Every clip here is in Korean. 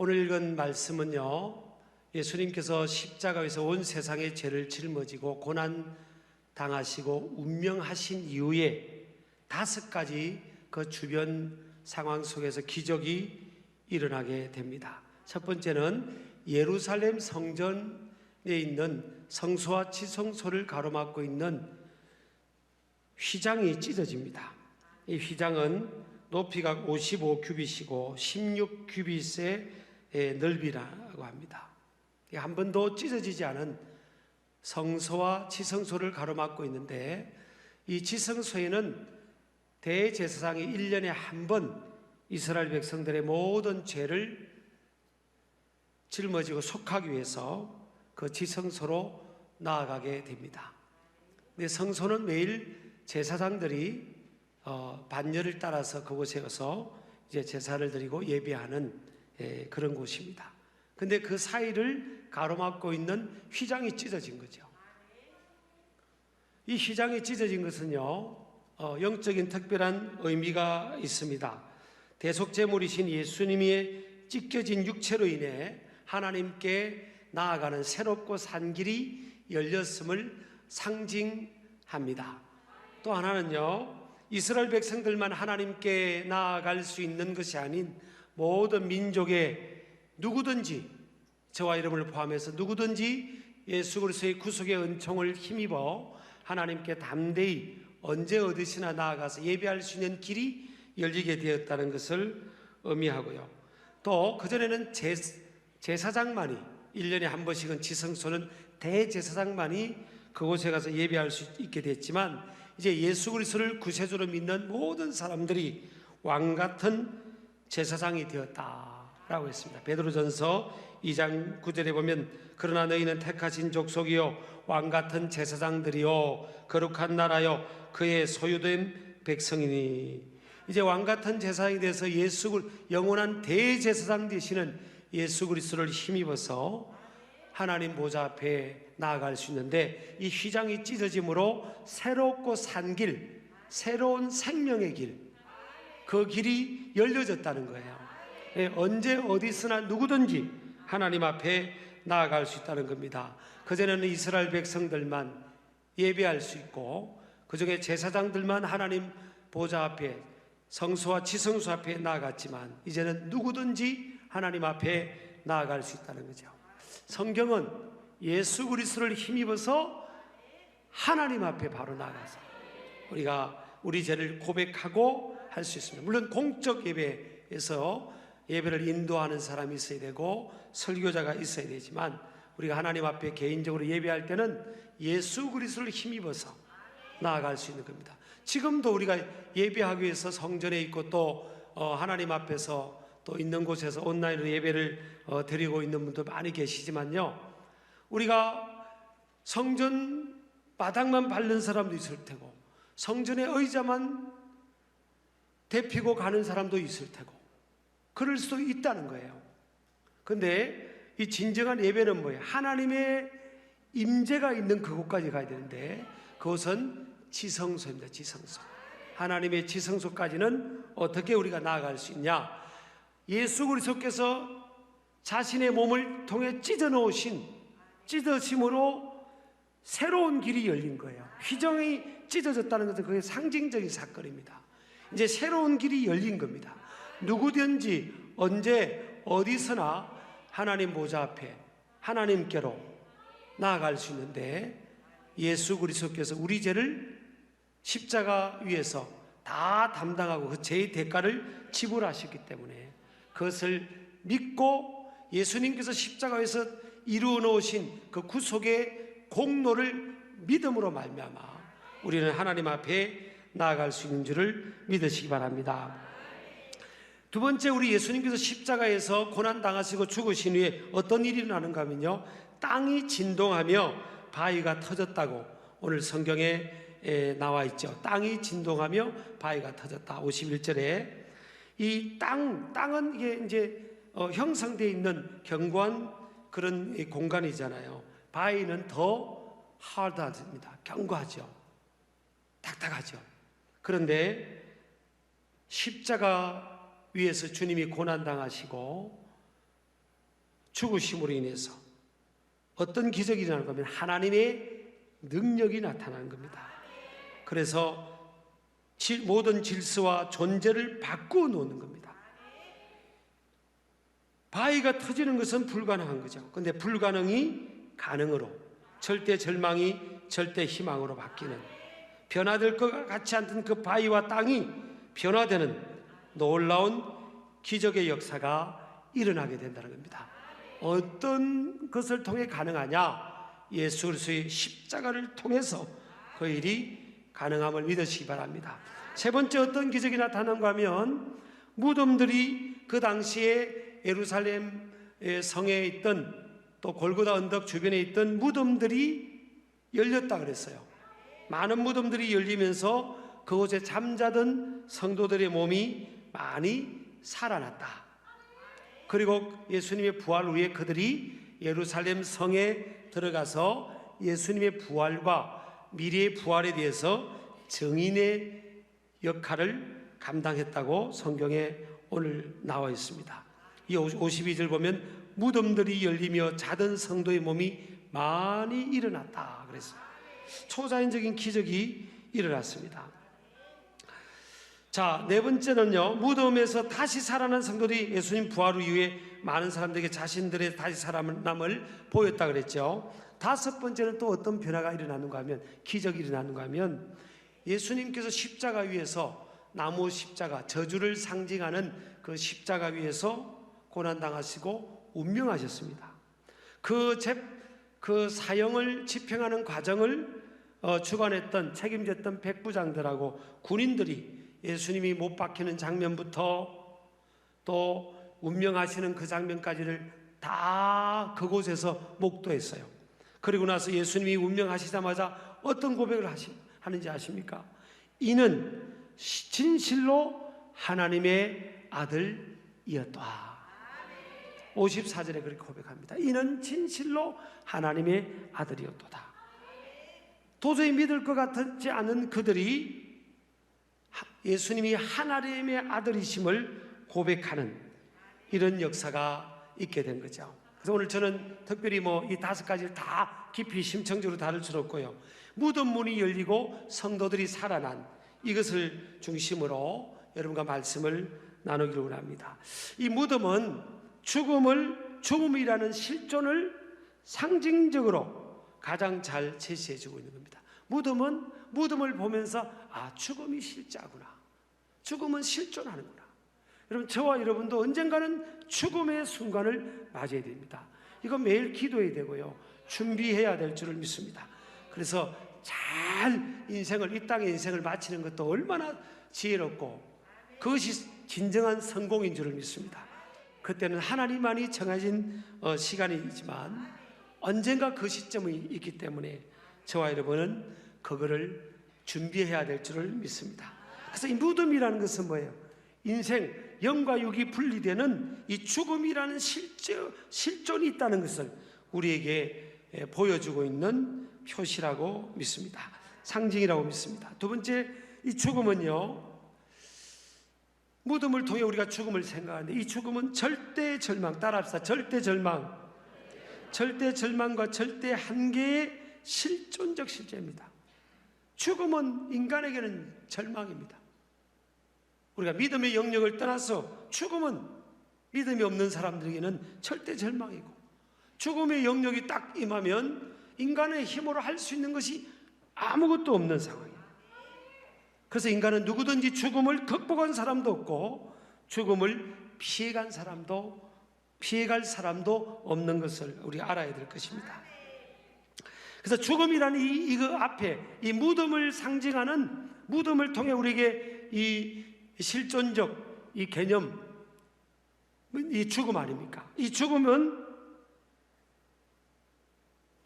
오늘 읽은 말씀은요, 예수님께서 십자가에서 온 세상의 죄를 짊어지고 고난 당하시고 운명하신 이후에 5가지 그 주변 상황 속에서 기적이 일어나게 됩니다. 첫 번째는 예루살렘 성전에 있는 성소와 지성소를 가로막고 있는 휘장이 찢어집니다. 이 휘장은 높이가 55규빗이고 16규빗의 넓이라고 합니다. 한 번도 찢어지지 않은 성소와 지성소를 가로막고 있는데, 이 지성소에는 대제사장이 1년에 한 번 이스라엘 백성들의 모든 죄를 짊어지고 속하기 위해서 그 지성소로 나아가게 됩니다. 근데 성소는 매일 제사장들이 반열을 따라서 그곳에 가서 이제 제사를 드리고 예배하는 그런 곳입니다. 근데 그 사이를 가로막고 있는 휘장이 찢어진 거죠. 이 휘장이 찢어진 것은요, 영적인 특별한 의미가 있습니다. 대속제물이신 예수님이 찢겨진 육체로 인해 하나님께 나아가는 새롭고 산 길이 열렸음을 상징합니다. 또 하나는요, 이스라엘 백성들만 하나님께 나아갈 수 있는 것이 아닌 모든 민족의 누구든지, 저와 여러분을 포함해서 누구든지 예수 그리스도의 구속의 은총을 힘입어 하나님께 담대히 언제 어디서나 나아가서 예배할 수 있는 길이 열리게 되었다는 것을 의미하고요. 또 그전에는 제사장만이 1년에 한 번씩은 지성소는 대제사장만이 그곳에 가서 예배할 수 있게 됐지만, 이제 예수 그리스도를 구세주로 믿는 모든 사람들이 왕같은 제사장이 되었다라고 했습니다. 베드로전서 2장 9절에 보면, 그러나 너희는 택하신 족속이요 왕같은 제사장들이요 거룩한 나라요 그의 소유된 백성이니. 이제 왕같은 제사장이 돼서 영원한 대제사장 되시는 예수 그리스도를 힘입어서 하나님 보좌 앞에 나아갈 수 있는데, 이 휘장이 찢어짐으로 새롭고 산 길, 새로운 생명의 길, 그 길이 열려졌다는 거예요. 언제 어디서나 누구든지 하나님 앞에 나아갈 수 있다는 겁니다. 그전에는 이스라엘 백성들만 예배할 수 있고, 그중에 제사장들만 하나님 보좌 앞에, 성소와 지성소 앞에 나아갔지만, 이제는 누구든지 하나님 앞에 나아갈 수 있다는 거죠. 성경은 예수 그리스도를 힘입어서 하나님 앞에 바로 나가서 우리가 우리 죄를 고백하고 할 수 있습니다. 물론 공적 예배에서 예배를 인도하는 사람이 있어야 되고 설교자가 있어야 되지만, 우리가 하나님 앞에 개인적으로 예배할 때는 예수 그리스도를 힘입어서 나아갈 수 있는 겁니다. 지금도 우리가 예배하기 위해서 성전에 있고 또 하나님 앞에서 또 있는 곳에서 온라인으로 예배를 드리고 있는 분도 많이 계시지만요, 우리가 성전 바닥만 밟는 사람도 있을 테고 성전의 의자만 데피고 가는 사람도 있을 테고 그럴 수도 있다는 거예요. 그런데 이 진정한 예배는 뭐예요? 하나님의 임재가 있는 그곳까지 가야 되는데, 그것은 지성소입니다. 지성소. 하나님의 지성소까지는 어떻게 우리가 나아갈 수 있냐? 예수 그리스도께서 자신의 몸을 통해 찢어짐으로 새로운 길이 열린 거예요. 휘장이 찢어졌다는 것은 그게 상징적인 사건입니다. 이제 새로운 길이 열린 겁니다. 누구든지 언제 어디서나 하나님 보좌 앞에 하나님께로 나아갈 수 있는데, 예수 그리스도께서 우리 죄를 십자가 위에서 다 담당하고 그 죄의 대가를 지불하셨기 때문에, 그것을 믿고 예수님께서 십자가에서 이루어 놓으신 그 구속의 공로를 믿음으로 말미암아 우리는 하나님 앞에 나아갈 수 있는 줄을 믿으시기 바랍니다. 두 번째, 우리 예수님께서 십자가에서 고난당하시고 죽으신 후에 어떤 일이 일어나는가 하면요, 땅이 진동하며 바위가 터졌다고 오늘 성경에 나와 있죠. 땅이 진동하며 바위가 터졌다. 51절에 이 땅은 이게 이제 형성되어 있는 견고한 그런 공간이잖아요. 바위는 더 하드합니다. 견고하죠. 딱딱하죠. 그런데 십자가 위에서 주님이 고난당하시고 죽으심으로 인해서 어떤 기적이 일어나는 거면 하나님의 능력이 나타나는 겁니다. 그래서 모든 질서와 존재를 바꾸어 놓는 겁니다. 바위가 터지는 것은 불가능한 거죠. 그런데 불가능이 가능으로, 절대 절망이 절대 희망으로 바뀌는, 변화될 것 같지 않던 그 바위와 땅이 변화되는 놀라운 기적의 역사가 일어나게 된다는 겁니다. 어떤 것을 통해 가능하냐? 예수 그리스도의 십자가를 통해서 그 일이 가능함을 믿으시기 바랍니다. 세 번째 어떤 기적이 나타난가 하면, 무덤들이 그 당시에 예루살렘 성에 있던, 또 골고다 언덕 주변에 있던 무덤들이 열렸다 그랬어요. 많은 무덤들이 열리면서 그곳에 잠자던 성도들의 몸이 많이 살아났다. 그리고 예수님의 부활 후에 그들이 예루살렘 성에 들어가서 예수님의 부활과 미래의 부활에 대해서 증인의 역할을 감당했다고 성경에 오늘 나와 있습니다. 이 52절 보면 무덤들이 열리며 자던 성도의 몸이 많이 일어났다 그랬어요. 초자연적인 기적이 일어났습니다. 자, 네 번째는요, 무덤에서 다시 살아난 성도들이 예수님 부활 후 이후에 많은 사람들에게 자신들의 다시 살아남을 보였다 그랬죠. 다섯 번째는 또 어떤 변화가 일어나는가 하면, 기적이 일어나는가 하면, 예수님께서 십자가 위에서, 나무 십자가, 저주를 상징하는 그 십자가 위에서 고난당하시고 운명하셨습니다. 그 사형을 집행하는 과정을 주관했던, 책임졌던 백부장들하고 군인들이 예수님이 못 박히는 장면부터 또 운명하시는 그 장면까지를 다 그곳에서 목도했어요. 그리고 나서 예수님이 운명하시자마자 어떤 고백을 하는지 아십니까? 이는 진실로 하나님의 아들이었다. 54절에 그렇게 고백합니다. 이는 진실로 하나님의 아들이었도다. 도저히 믿을 것 같지 않은 그들이 예수님이 하나님의 아들이심을 고백하는 이런 역사가 있게 된 거죠. 그래서 오늘 저는 특별히 이 5가지를 다 깊이 심층적으로 다룰 수는 없고요, 무덤 문이 열리고 성도들이 살아난 이것을 중심으로 여러분과 말씀을 나누기로 합니다. 이 무덤은 죽음이라는 실존을 상징적으로 가장 잘 제시해주고 있는 겁니다. 무덤을 보면서 죽음이 실제구나, 죽음은 실존하는구나. 여러분, 저와 여러분도 언젠가는 죽음의 순간을 맞이해야 됩니다. 이거 매일 기도해야 되고요, 준비해야 될 줄을 믿습니다. 그래서 잘 이 땅의 인생을 마치는 것도 얼마나 지혜롭고 그것이 진정한 성공인 줄을 믿습니다. 그때는 하나님만이 정해진 시간이지만 언젠가 그 시점이 있기 때문에 저와 여러분은 그거를 준비해야 될 줄을 믿습니다. 그래서 이 무덤이라는 것은 뭐예요? 인생, 영과 육이 분리되는 이 죽음이라는 실존이 있다는 것을 우리에게 보여주고 있는 표시라고 믿습니다. 상징이라고 믿습니다. 두 번째, 이 죽음은요, 무덤을 통해 우리가 죽음을 생각하는데, 이 죽음은 절대 절망, 따라합시다. 절대 절망과 절대 한계의 실존적 실제입니다. 죽음은 인간에게는 절망입니다. 우리가 믿음의 영역을 떠나서 죽음은 믿음이 없는 사람들에게는 절대 절망이고, 죽음의 영역이 딱 임하면 인간의 힘으로 할 수 있는 것이 아무것도 없는 상황이에요. 그래서 인간은 누구든지 죽음을 극복한 사람도 없고 죽음을 피해갈 사람도 없는 것을 우리 알아야 될 것입니다. 그래서 죽음이라는 이거 앞에 이 무덤을 상징하는, 무덤을 통해 우리에게 이 실존적 이 개념, 이 죽음 아닙니까? 이 죽음은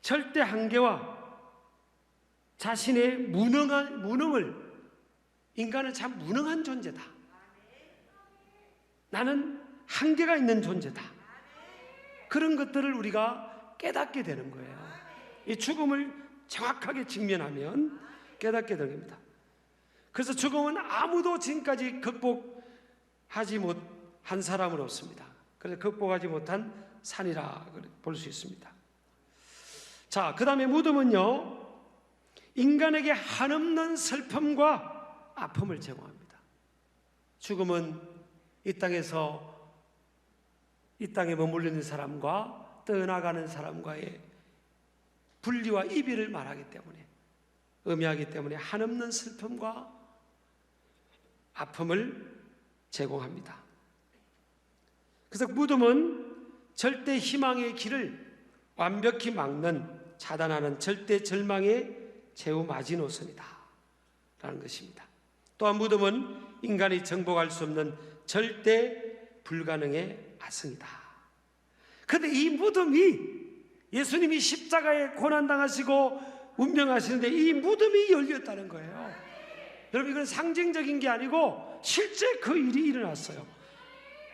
절대 한계와 자신의 무능을, 인간은 참 무능한 존재다, 나는 한계가 있는 존재다, 그런 것들을 우리가 깨닫게 되는 거예요. 이 죽음을 정확하게 직면하면 깨닫게 되는 겁니다. 그래서 죽음은 아무도 지금까지 극복하지 못한 사람은 없습니다. 그래서 극복하지 못한 산이라 볼 수 있습니다. 자, 그 다음에 무덤은요, 인간에게 한없는 슬픔과 아픔을 제공합니다. 죽음은 이 땅에 머물러 있는 사람과 떠나가는 사람과의 분리와 이별을 말하기 때문에, 의미하기 때문에 한없는 슬픔과 아픔을 제공합니다. 그래서 무덤은 절대 희망의 길을 완벽히 막는, 차단하는 절대 절망의 최후 마지노선이다 라는 것입니다. 또한 무덤은 인간이 정복할 수 없는 절대 불가능의 아성이다. 그런데 이 무덤이, 예수님이 십자가에 고난당하시고 운명하시는데 이 무덤이 열렸다는 거예요. 여러분, 이건 상징적인 게 아니고 실제 그 일이 일어났어요.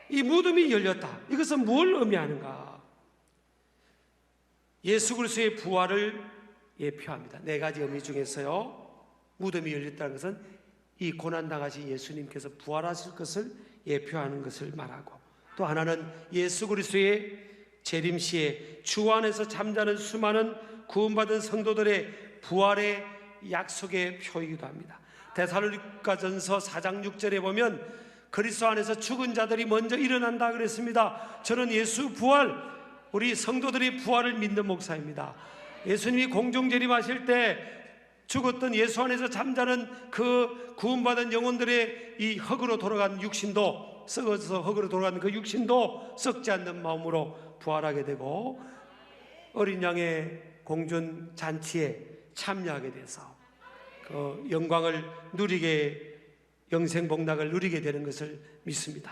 이 무덤이 열렸다. 이것은 뭘 의미하는가? 예수 그리스도의 부활을 예표합니다. 네 가지 의미 중에서요, 무덤이 열렸다는 것은 이 고난당하신 예수님께서 부활하실 것을 예표하는 것을 말하고, 또 하나는 예수 그리스도의 재림시에 주 안에서 잠자는 수많은 구원받은 성도들의 부활의 약속의 표이기도 합니다. 데살로니가전서 4장 6절에 보면 그리스도 안에서 죽은 자들이 먼저 일어난다 그랬습니다. 저는 예수 부활, 우리 성도들의 부활을 믿는 목사입니다. 예수님이 공중 재림하실 때 죽었던 예수 안에서 잠자는 그 구원받은 영혼들의 이 흙으로 돌아간 육신도, 썩어서 흙으로 돌아간 그 육신도 썩지 않는 마음으로 부활하게 되고, 어린 양의 공전 잔치에 참여하게 돼서 그 영광을 누리게, 영생 복락을 누리게 되는 것을 믿습니다.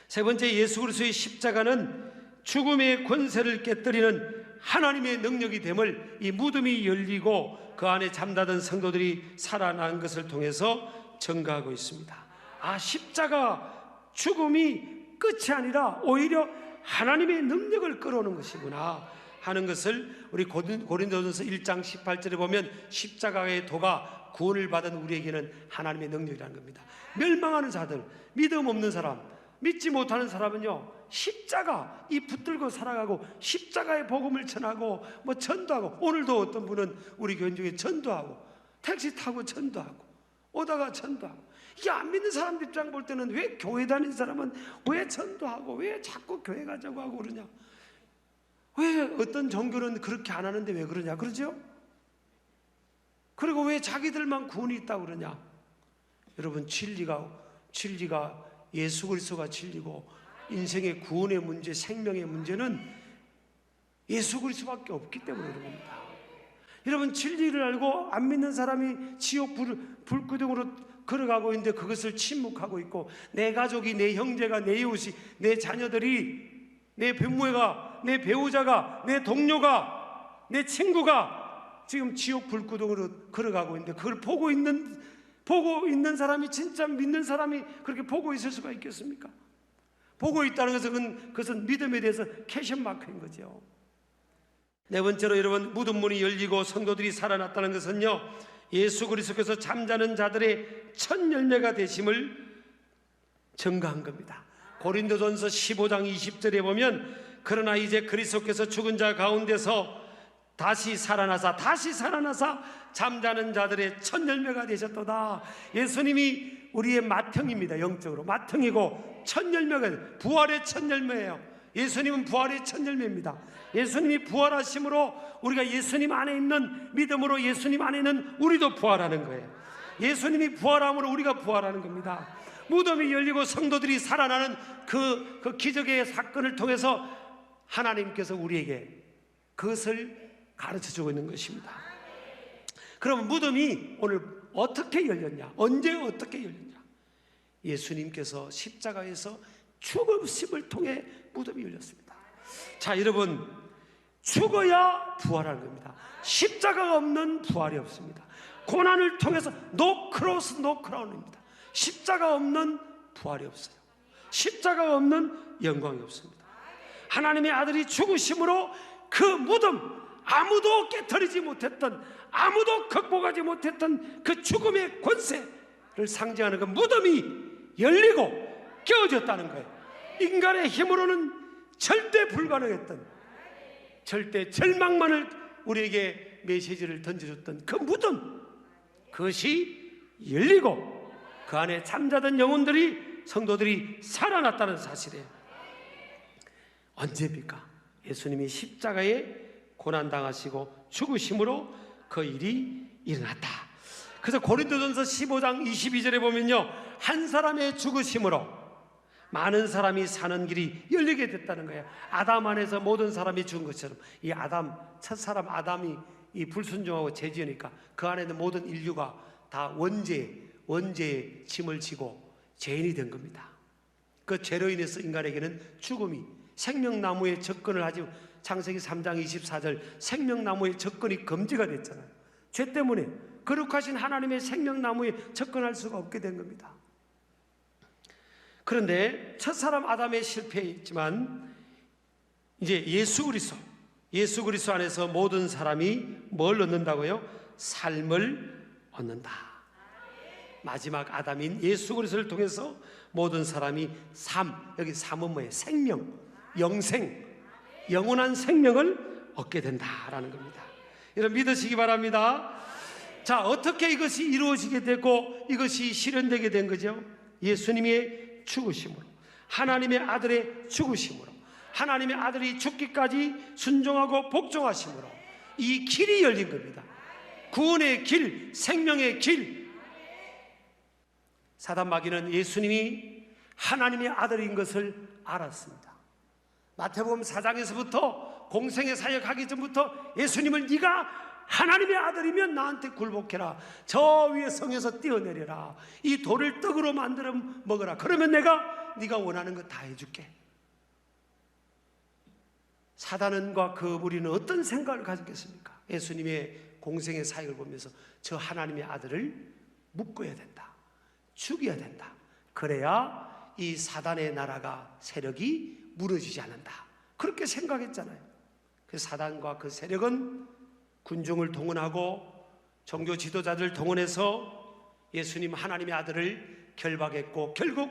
세 번째, 예수 그리스도의 십자가는 죽음의 권세를 깨뜨리는 하나님의 능력이 됨을 이 무덤이 열리고 그 안에 잠자던 성도들이 살아난 것을 통해서 증거하고 있습니다. 아, 십자가 죽음이 끝이 아니라 오히려 하나님의 능력을 끌어오는 것이구나 하는 것을 우리 고린도전서 1장 18절에 보면 십자가의 도가 구원을 받은 우리에게는 하나님의 능력이라는 겁니다. 멸망하는 자들, 믿음 없는 사람, 믿지 못하는 사람은요, 십자가 이 붙들고 살아가고 십자가의 복음을 전하고 뭐 전도하고, 오늘도 어떤 분은 우리 교인 중에 전도하고 택시 타고 전도하고 오다가 전도하고, 이게 안 믿는 사람 입장 볼 때는 왜 교회 다니는 사람은 왜 전도하고 왜 자꾸 교회 가자고 하고 그러냐, 왜 어떤 종교는 그렇게 안 하는데 왜 그러냐 그러죠? 그리고 왜 자기들만 구원이 있다고 그러냐? 여러분, 진리가 예수 그리스도가 진리고 인생의 구원의 문제, 생명의 문제는 예수 그리스도밖에 없기 때문에 그런 겁니다. 여러분, 진리를 알고 안 믿는 사람이 지옥 불구덩으로 걸어가고 있는데 그것을 침묵하고 있고, 내 가족이, 내 형제가, 내 이웃이, 내 자녀들이, 내 부모가, 내 배우자가, 내 동료가, 내 친구가 지금 지옥 불구덩으로 걸어가고 있는데 그걸 보고 있는 사람이, 진짜 믿는 사람이 그렇게 보고 있을 수가 있겠습니까? 보고 있다는 것은 그것은 믿음에 대해서 캐션 마크인 거죠. 네 번째로, 여러분, 무덤 문이 열리고 성도들이 살아났다는 것은요, 예수 그리스도께서 잠자는 자들의 첫 열매가 되심을 증거한 겁니다. 고린도전서 15장 20절에 보면 그러나 이제 그리스도께서 죽은 자 가운데서 다시 살아나사 잠자는 자들의 첫 열매가 되셨도다. 예수님이 우리의 맏형입니다. 영적으로 맏형이고 첫 열매가, 부활의 첫 열매예요. 예수님은 부활의 첫 열매입니다. 예수님이 부활하심으로 우리가 예수님 안에 있는 믿음으로 예수님 안에 있는 우리도 부활하는 거예요. 예수님이 부활함으로 우리가 부활하는 겁니다. 무덤이 열리고 성도들이 살아나는 그 기적의 사건을 통해서 하나님께서 우리에게 그것을 가르쳐주고 있는 것입니다. 그럼 무덤이 오늘 어떻게 열렸냐? 언제 어떻게 열렸냐? 예수님께서 십자가에서 죽으심을 통해 무덤이 열렸습니다. 자, 여러분, 죽어야 부활하는 겁니다. 십자가가 없는 부활이 없습니다. 고난을 통해서 노 크로스 노 크라운입니다. 십자가 없는 부활이 없어요. 십자가가 없는 영광이 없습니다. 하나님의 아들이 죽으심으로 그 무덤, 아무도 깨트리지 못했던, 아무도 극복하지 못했던 그 죽음의 권세를 상징하는 그 무덤이 열리고 깨어졌다는 거예요. 인간의 힘으로는 절대 불가능했던, 절대 절망만을 우리에게 메시지를 던져줬던 그 무덤, 그것이 열리고 그 안에 잠자던 영혼들이, 성도들이 살아났다는 사실이에요. 언제입니까? 예수님이 십자가에 고난당하시고 죽으심으로 그 일이 일어났다. 그래서 고린도전서 15장 22절에 보면요, 한 사람의 죽으심으로 많은 사람이 사는 길이 열리게 됐다는 거예요. 아담 안에서 모든 사람이 죽은 것처럼 이 아담, 첫사람 아담이 이 불순종하고 죄지으니까 그 안에 있는 모든 인류가 다 원죄의 짐을 지고 죄인이 된 겁니다. 그 죄로 인해서 인간에게는 죽음이, 생명나무에 접근을 하지, 창세기 3장 24절 생명나무에 접근이 금지가 됐잖아요. 죄 때문에 거룩하신 하나님의 생명나무에 접근할 수가 없게 된 겁니다. 그런데 첫사람 아담의 실패했지만 이제 예수 그리스도 안에서 모든 사람이 뭘 얻는다고요? 삶을 얻는다. 마지막 아담인 예수 그리스도를 통해서 모든 사람이 여기 삶은 뭐예요? 생명, 영생, 영원한 생명을 얻게 된다라는 겁니다. 여러분 믿으시기 바랍니다. 자, 어떻게 이것이 이루어지게 되고 이것이 실현되게 된 거죠? 예수님의 죽으심으로, 하나님의 아들의 죽으심으로, 하나님의 아들이 죽기까지 순종하고 복종하심으로 이 길이 열린 겁니다. 구원의 길, 생명의 길. 사단 마귀는 예수님이 하나님의 아들인 것을 알았습니다. 마태복음 4장에서부터 공생의 사역하기 전부터 예수님을 네가 하나님의 아들이면 나한테 굴복해라, 저 위에 성에서 뛰어내려라, 이 돌을 떡으로 만들어 먹어라, 그러면 내가 네가 원하는 거 다 해줄게. 사단과 그 무리는 어떤 생각을 가졌겠습니까? 예수님의 공생의 사역을 보면서 저 하나님의 아들을 묶어야 된다, 죽여야 된다, 그래야 이 사단의 나라가, 세력이 무너지지 않는다, 그렇게 생각했잖아요. 그 사단과 그 세력은 군중을 동원하고 종교 지도자들 동원해서 예수님 하나님의 아들을 결박했고 결국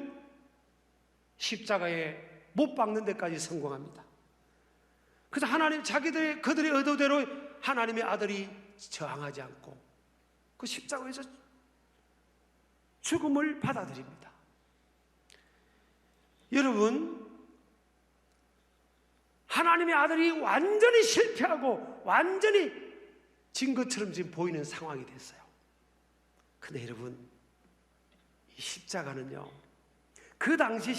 십자가에 못 박는 데까지 성공합니다. 그래서 하나님 그들의 의도대로 하나님의 아들이 저항하지 않고 그 십자가에서 죽음을 받아들입니다. 여러분, 하나님의 아들이 완전히 실패하고 완전히 진 것처럼 지금 보이는 상황이 됐어요. 근데 여러분, 이 십자가는요, 그 당시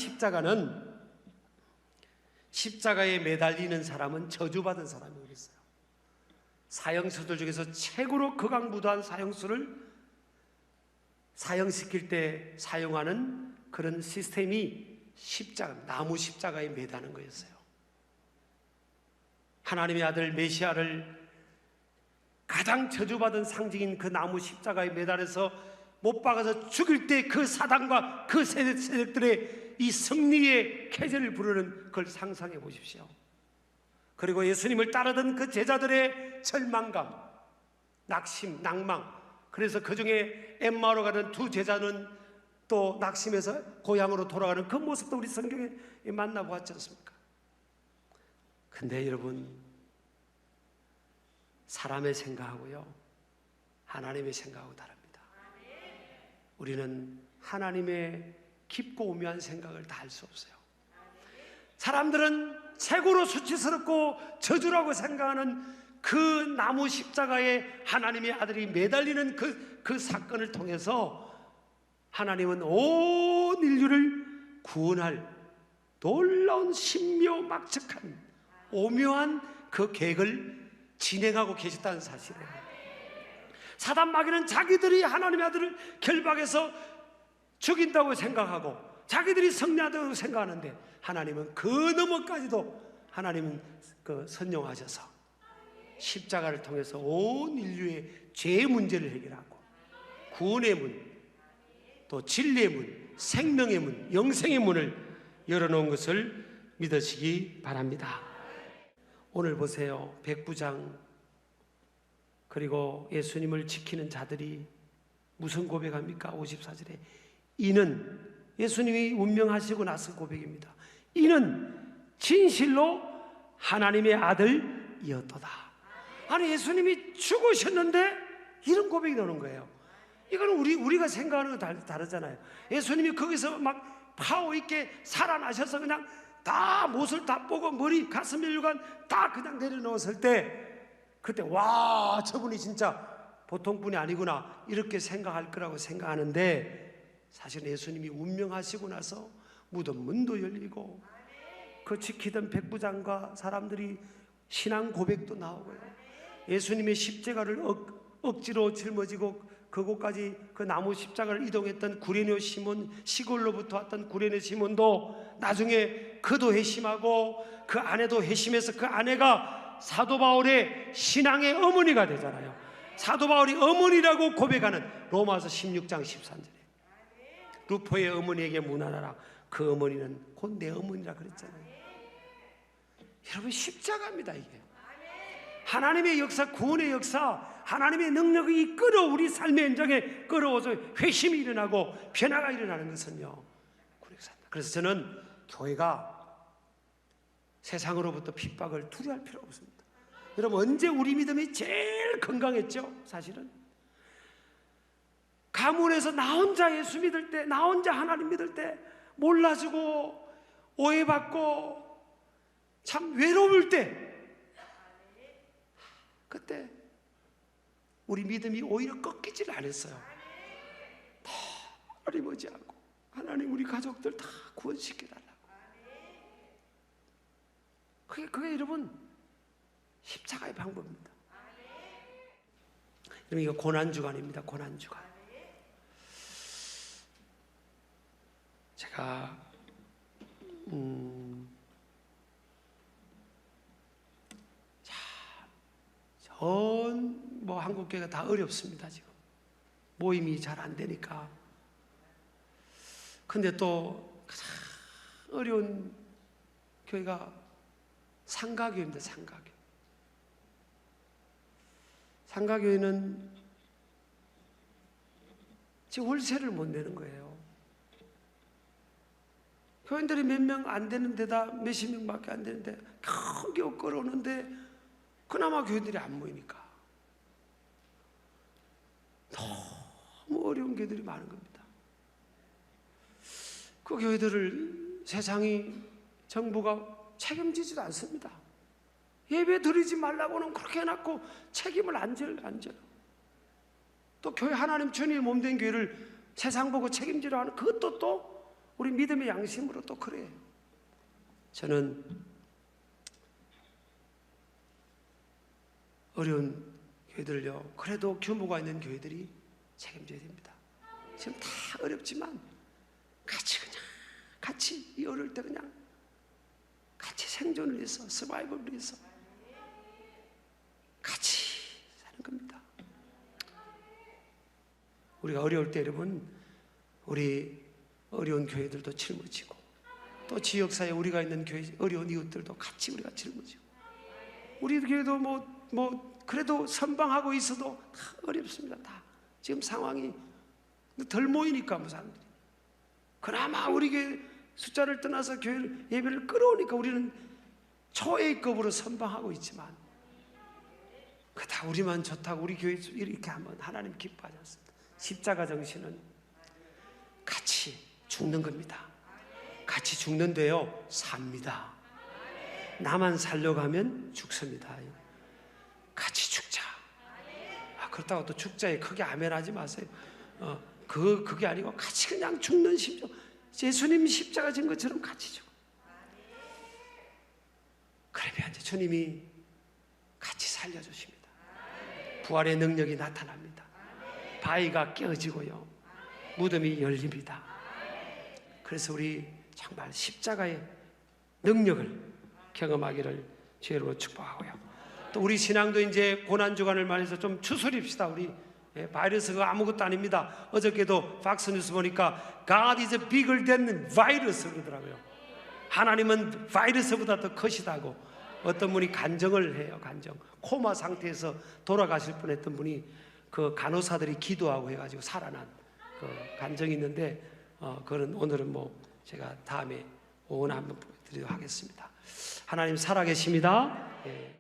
십자가에 매달리는 사람은 저주받은 사람이었어요. 사형수들 중에서 최고로 극악무도한 사형수를 사형시킬 때 사용하는 그런 시스템이 나무 십자가에 매다는 거였어요. 하나님의 아들 메시아를 가장 저주받은 상징인 그 나무 십자가에 매달려서 못 박아서 죽일 때 그 사단과 그 세력들의 이 승리의 쾌재를 부르는 그걸 상상해 보십시오. 그리고 예수님을 따르던 그 제자들의 절망감, 낙심, 낭망, 그래서 그 중에 엠마오로 가는 두 제자는 또 낙심해서 고향으로 돌아가는 그 모습도 우리 성경에 만나보았지 않습니까? 근데 여러분, 사람의 생각하고요, 하나님의 생각하고 다릅니다. 우리는 하나님의 깊고 오묘한 생각을 다 알 수 없어요. 사람들은 최고로 수치스럽고 저주라고 생각하는 그 나무 십자가에 하나님의 아들이 매달리는 그 사건을 통해서 하나님은 온 인류를 구원할 놀라운 신묘막측한 오묘한 그 계획을 진행하고 계셨다는 사실이에요. 사단 마귀는 자기들이 하나님의 아들을 결박해서 죽인다고 생각하고 자기들이 승리한다고 생각하는데 하나님은 그 너머까지도 하나님은 선용하셔서 십자가를 통해서 온 인류의 죄의 문제를 해결하고 구원의 문, 또 진리의 문, 생명의 문, 영생의 문을 열어놓은 것을 믿으시기 바랍니다. 오늘 보세요. 백부장 그리고 예수님을 지키는 자들이 무슨 고백합니까? 54절에 이는, 예수님이 운명하시고 나서 고백입니다. 이는 진실로 하나님의 아들이었도다. 아니, 예수님이 죽으셨는데 이런 고백이 나오는 거예요. 이거는 우리가 생각하는 거 다르잖아요. 예수님이 거기서 막 파워 있게 살아나셔서 그냥 다 못을 다 보고 머리 가슴 혈관 다 그냥 내려놓았을 때, 그때 와, 저분이 진짜 보통 분이 아니구나 이렇게 생각할 거라고 생각하는데, 사실 예수님이 운명하시고 나서 무덤 문도 열리고 그 지키던 백부장과 사람들이 신앙 고백도 나오고요. 예수님의 십자가를 억지로 짊어지고 그곳까지 그 나무 십자가를 이동했던 구레네 시몬, 시골로부터 왔던 구레네 시몬도 나중에 그도 회심하고 그 아내도 회심해서 그 아내가 사도 바울의 신앙의 어머니가 되잖아요. 사도 바울이 어머니라고 고백하는 로마서 16장 13절에 루포의 어머니에게 문안하라. 그 어머니는 곧 내 어머니라 그랬잖아요. 여러분, 십자가입니다. 이게 하나님의 역사, 구원의 역사, 하나님의 능력이 이끌어 우리 삶의 현장에 끌어오서 회심이 일어나고 변화가 일어나는 것은요, 그래서 저는 교회가 세상으로부터 핍박을 두려워할 필요 없습니다. 여러분, 언제 우리 믿음이 제일 건강했죠? 사실은 가문에서 나 혼자 예수 믿을 때, 나 혼자 하나님 믿을 때 몰라주고 오해받고 참 외로울 때, 그때 우리 믿음이 오히려 꺾이질 않았어요. 다 어리머지하고 하나님 우리 가족들 다 구원시켜달라고. 그게 여러분 십자가의 방법입니다. 여러분, 이거 고난주간입니다. 고난주간. 제가 전 뭐 한국교회가 다 어렵습니다. 지금 모임이 잘 안 되니까. 근데 또 가장 어려운 교회가 상가교회입니다. 상가교회. 상가교회는 지금 월세를 못 내는 거예요. 교인들이 몇 명 안 되는 데다 몇십 명밖에 안 되는데 겨우 끌어오는데 그나마 교인들이 안 모이니까 너무 어려운 교회들이 많은 겁니다. 그 교회들을 세상이, 정부가 책임지지도 않습니다. 예배 드리지 말라고는 그렇게 해놨고 책임을 안 져요. 또 교회 하나님 주님의 몸된 교회를 세상 보고 책임지려 하는 그것도 또 우리 믿음의 양심으로 또 그래요. 저는 어려운 교회들요, 그래도 규모가 있는 교회들이 책임져야 됩니다. 지금 다 어렵지만 같이 이 어려울 때 그냥 같이 생존을 위해서, 서바이벌을 위해서 같이 사는 겁니다. 우리가 어려울 때 여러분, 우리 어려운 교회들도 짊어지고 또 지역사회에 우리가 있는 교회 어려운 이웃들도 같이 우리가 짊어지고, 우리 교회도 뭐 그래도 선방하고 있어도 다 어렵습니다. 다 지금 상황이 덜 모이니까 뭐 사람들이, 그나마 우리 교회 숫자를 떠나서 교회를 예배를 끌어오니까 우리는 초A급으로 선방하고 있지만 그 다 우리만 좋다고 우리 교회 이렇게 하면 하나님 기뻐하지 않습니다. 십자가 정신은 같이 죽는 겁니다. 같이 죽는데요, 삽니다. 나만 살려고 하면 죽습니다. 같이 죽자. 그렇다고 또 죽자에 크게 아멘하지 마세요. 그게 아니고 같이 그냥 죽는 심정. 예수님이 십자가 진 것처럼 같이 죽어. 그러면 이제 주님이 같이 살려주십니다. 부활의 능력이 나타납니다. 바위가 깨어지고요, 무덤이 열립니다. 그래서 우리 정말 십자가의 능력을 경험하기를 주의로 축복하고요. 또 우리 신앙도 이제 고난주간을 말해서 좀 추스립시다. 우리 바이러스가 아무것도 아닙니다. 어저께도 팍스뉴스 보니까 God is bigger than virus 그러더라고요. 하나님은 바이러스보다 더 크시다고. 어떤 분이 간증을 해요. 간증. 코마 상태에서 돌아가실 뻔했던 분이 그 간호사들이 기도하고 해가지고 살아난 그 간증이 있는데, 그거는 오늘은 뭐 제가 다음에 오늘 한번 보여드리도록 하겠습니다. 하나님 살아계십니다. 예.